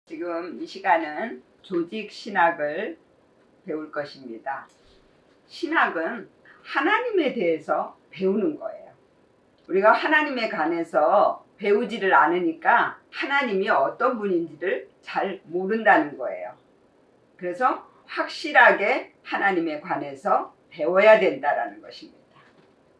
지금 이 시간은 조직 신학을 배울 것입니다. 신학은 하나님에 대해서 배우는 거예요. 우리가 하나님에 관해서 배우지를 않으니까 하나님이 어떤 분인지를 잘 모른다는 거예요. 그래서 확실하게 하나님에 관해서 배워야 된다는 것입니다.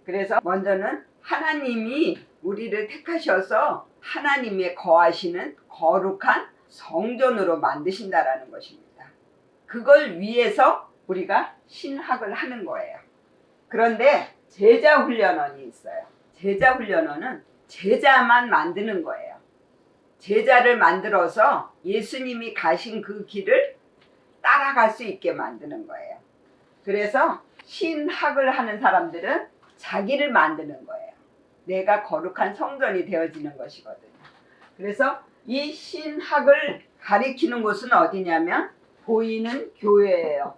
그래서 먼저는 하나님이 우리를 택하셔서 하나님의 거하시는 거룩한 성전으로 만드신다라는 것입니다. 그걸 위해서 우리가 신학을 하는 거예요. 그런데 제자 훈련원이 있어요. 제자 훈련원은 제자만 만드는 거예요. 제자를 만들어서 예수님이 가신 그 길을 따라갈 수 있게 만드는 거예요. 그래서 신학을 하는 사람들은 자기를 만드는 거예요. 내가 거룩한 성전이 되어지는 것이거든요. 그래서 이 신학을 가리키는 곳은 어디냐면 보이는 교회예요.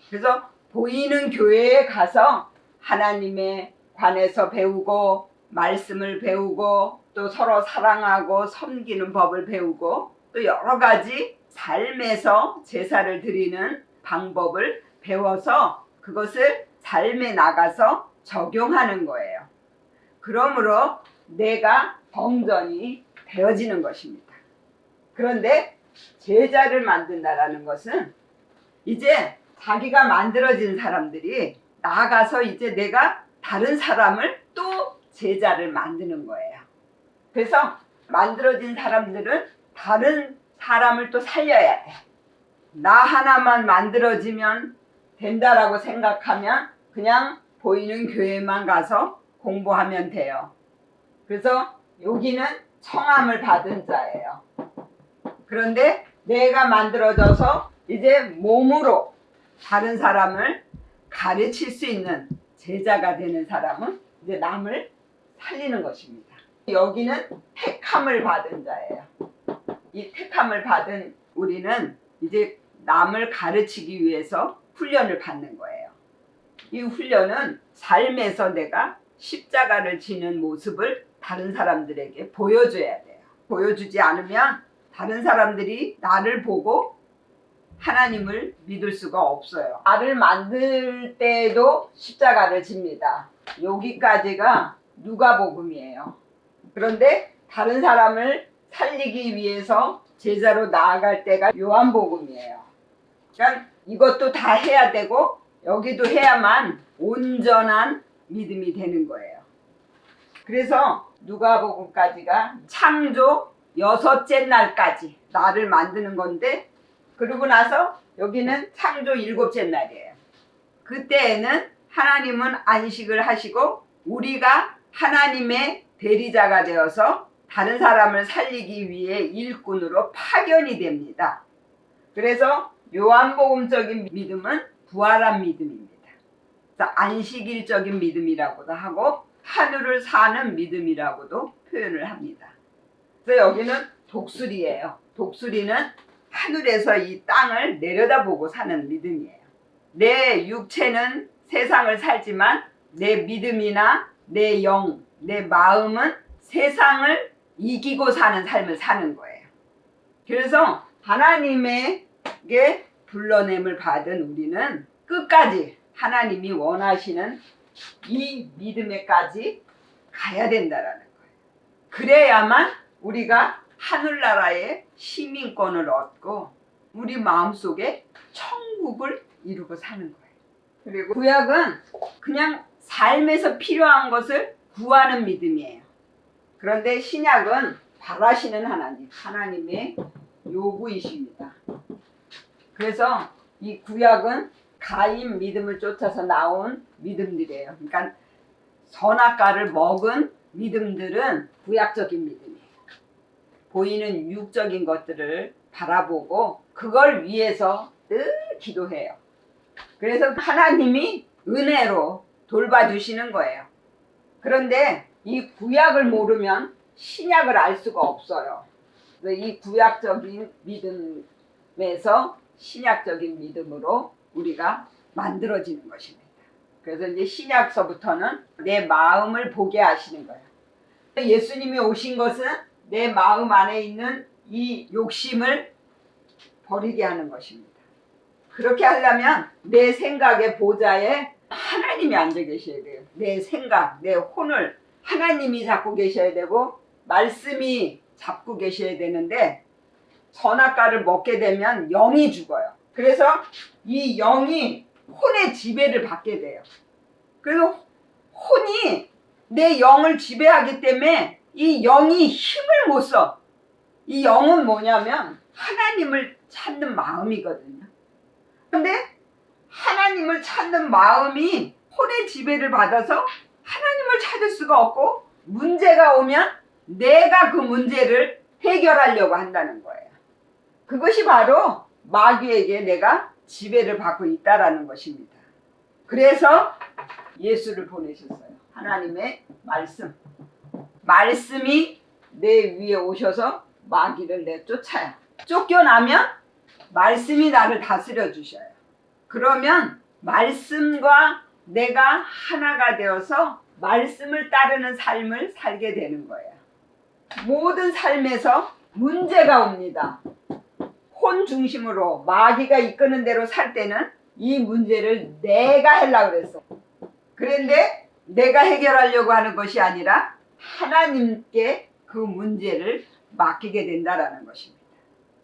그래서 보이는 교회에 가서 하나님에 관해서 배우고 말씀을 배우고 또 서로 사랑하고 섬기는 법을 배우고 또 여러 가지 삶에서 제사를 드리는 방법을 배워서 그것을 삶에 나가서 적용하는 거예요. 그러므로 내가 성전이 되어지는 것입니다. 그런데 제자를 만든다라는 것은 이제 자기가 만들어진 사람들이 나아가서 이제 내가 다른 사람을 또 제자를 만드는 거예요. 그래서 만들어진 사람들은 다른 사람을 또 살려야 돼. 나 하나만 만들어지면 된다라고 생각하면 그냥 보이는 교회만 가서 공부하면 돼요. 그래서 여기는 청함을 받은 자예요. 그런데 내가 만들어져서 이제 몸으로 다른 사람을 가르칠 수 있는 제자가 되는 사람은 이제 남을 살리는 것입니다. 여기는 택함을 받은 자예요. 이 택함을 받은 우리는 이제 남을 가르치기 위해서 훈련을 받는 거예요. 이 훈련은 삶에서 내가 십자가를 지는 모습을 다른 사람들에게 보여줘야 돼요. 보여주지 않으면 다른 사람들이 나를 보고 하나님을 믿을 수가 없어요. 나를 만들 때도 십자가를 집니다. 여기까지가 누가복음이에요. 그런데 다른 사람을 살리기 위해서 제자로 나아갈 때가 요한복음이에요. 그러니까 이것도 다 해야 되고 여기도 해야만 온전한 믿음이 되는 거예요. 그래서 누가복음까지가 창조 6째 날까지 나를 만드는 건데 그러고 나서 여기는 창조 7째 날이에요. 그때에는 하나님은 안식을 하시고 우리가 하나님의 대리자가 되어서 다른 사람을 살리기 위해 일꾼으로 파견이 됩니다. 그래서 요한복음적인 믿음은 부활한 믿음입니다. 안식일적인 믿음이라고도 하고 하늘을 사는 믿음이라고도 표현을 합니다. 그래서 여기는 독수리예요. 독수리는 하늘에서 이 땅을 내려다보고 사는 믿음이에요. 내 육체는 세상을 살지만 내 믿음이나 내 영, 내 마음은 세상을 이기고 사는 삶을 사는 거예요. 그래서 하나님에게 불러냄을 받은 우리는 끝까지 하나님이 원하시는 이 믿음에까지 가야 된다라는 거예요. 그래야만 우리가 하늘나라의 시민권을 얻고 우리 마음속에 천국을 이루고 사는 거예요. 그리고 구약은 그냥 삶에서 필요한 것을 구하는 믿음이에요. 그런데 신약은 바라시는 하나님, 하나님의 요구이십니다. 그래서 이 구약은 가인 믿음을 쫓아서 나온 믿음들이에요. 그러니까 선악과를 먹은 믿음들은 구약적인 믿음이에요. 보이는 육적인 것들을 바라보고 그걸 위해서 늘 기도해요. 그래서 하나님이 은혜로 돌봐주시는 거예요. 그런데 이 구약을 모르면 신약을 알 수가 없어요. 이 구약적인 믿음에서 신약적인 믿음으로 우리가 만들어지는 것입니다. 그래서 이제 신약서부터는 내 마음을 보게 하시는 거예요. 예수님이 오신 것은 내 마음 안에 있는 이 욕심을 버리게 하는 것입니다. 그렇게 하려면 내 생각의 보좌에 하나님이 앉아 계셔야 돼요. 내 생각, 내 혼을 하나님이 잡고 계셔야 되고 말씀이 잡고 계셔야 되는데 선악과를 먹게 되면 영이 죽어요. 그래서 이 영이 혼의 지배를 받게 돼요. 그래서 혼이 내 영을 지배하기 때문에 이 영이 힘을 못 써. 이 영은 뭐냐면 하나님을 찾는 마음이거든요. 그런데 하나님을 찾는 마음이 혼의 지배를 받아서 하나님을 찾을 수가 없고 문제가 오면 내가 그 문제를 해결하려고 한다는 거예요. 그것이 바로 마귀에게 내가 지배를 받고 있다라는 것입니다. 그래서 예수를 보내셨어요. 하나님의 말씀. 말씀이 내 위에 오셔서 마귀를 내쫓아요. 쫓겨나면 말씀이 나를 다스려 주셔요. 그러면 말씀과 내가 하나가 되어서 말씀을 따르는 삶을 살게 되는 거예요. 모든 삶에서 문제가 옵니다. 혼 중심으로 마귀가 이끄는 대로 살 때는 이 문제를 내가 하려고 그랬어. 그런데 내가 해결하려고 하는 것이 아니라 하나님께 그 문제를 맡기게 된다라는 것입니다.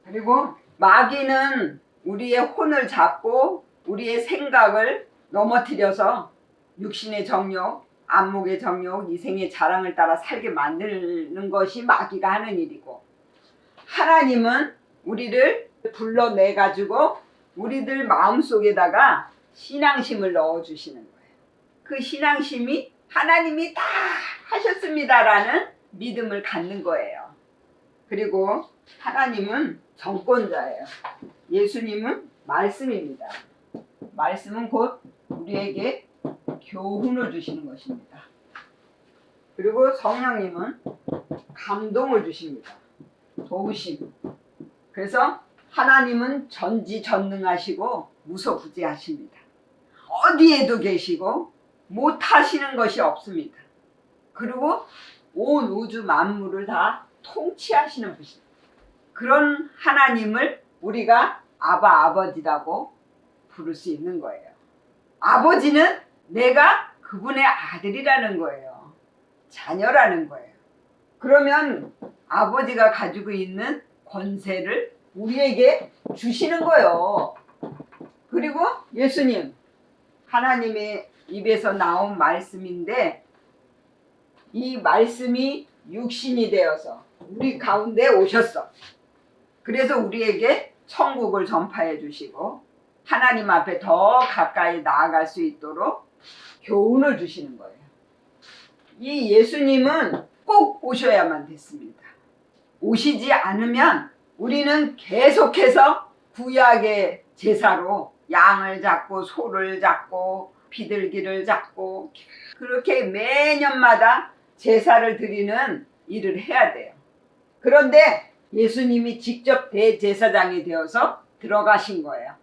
그리고 마귀는 우리의 혼을 잡고 우리의 생각을 넘어뜨려서 육신의 정욕, 안목의 정욕, 이생의 자랑을 따라 살게 만드는 것이 마귀가 하는 일이고, 하나님은 우리를 불러내가지고 우리들 마음속에다가 신앙심을 넣어주시는 거예요. 그 신앙심이 하나님이 다 하셨습니다라는 믿음을 갖는 거예요. 그리고 하나님은 정권자예요. 예수님은 말씀입니다. 말씀은 곧 우리에게 교훈을 주시는 것입니다. 그리고 성령님은 감동을 주십니다. 도우심. 그래서 하나님은 전지전능하시고 무소부재하십니다. 어디에도 계시고 못하시는 것이 없습니다. 그리고 온 우주 만물을 다 통치하시는 분입니다. 그런 하나님을 우리가 아버지라고 부를 수 있는 거예요. 아버지는 내가 그분의 아들이라는 거예요. 자녀라는 거예요. 그러면 아버지가 가지고 있는 권세를 우리에게 주시는 거예요. 그리고 예수님, 하나님의 입에서 나온 말씀인데 이 말씀이 육신이 되어서 우리 가운데 오셨어. 그래서 우리에게 천국을 전파해 주시고 하나님 앞에 더 가까이 나아갈 수 있도록 교훈을 주시는 거예요. 이 예수님은 꼭 오셔야만 됐습니다. 오시지 않으면 우리는 계속해서 구약의 제사로 양을 잡고 소를 잡고 비둘기를 잡고 그렇게 매년마다 제사를 드리는 일을 해야 돼요. 그런데 예수님이 직접 대제사장이 되어서 들어가신 거예요.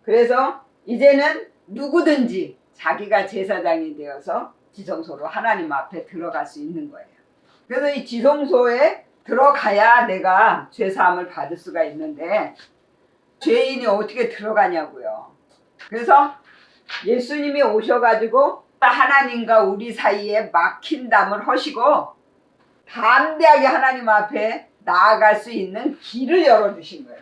그래서 이제는 누구든지 자기가 제사장이 되어서 지성소로 하나님 앞에 들어갈 수 있는 거예요. 그래서 이 지성소에 들어가야 내가 죄사함을 받을 수가 있는데 죄인이 어떻게 들어가냐고요. 그래서 예수님이 오셔가지고 하나님과 우리 사이에 막힌 담을 허시고 담대하게 하나님 앞에 나아갈 수 있는 길을 열어주신 거예요.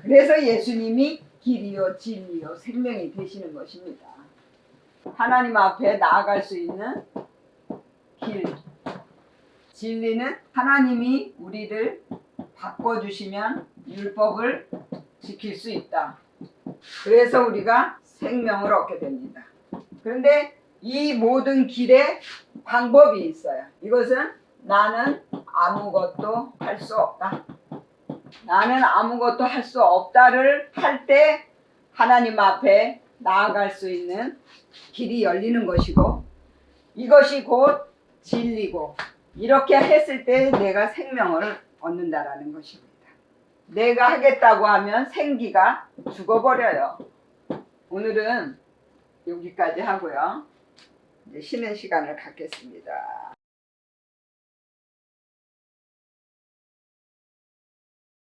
그래서 예수님이 길이요 진리요 생명이 되시는 것입니다. 하나님 앞에 나아갈 수 있는 길. 진리는 하나님이 우리를 바꿔주시면 율법을 지킬 수 있다. 그래서 우리가 생명을 얻게 됩니다. 그런데 이 모든 길에 방법이 있어요. 이것은 나는 아무것도 할 수 없다. 나는 아무것도 할 수 없다를 할 때 하나님 앞에 나아갈 수 있는 길이 열리는 것이고 이것이 곧 진리고 이렇게 했을 때 내가 생명을 얻는다라는 것입니다. 내가 하겠다고 하면 생기가 죽어버려요. 오늘은 여기까지 하고요. 이제 쉬는 시간을 갖겠습니다.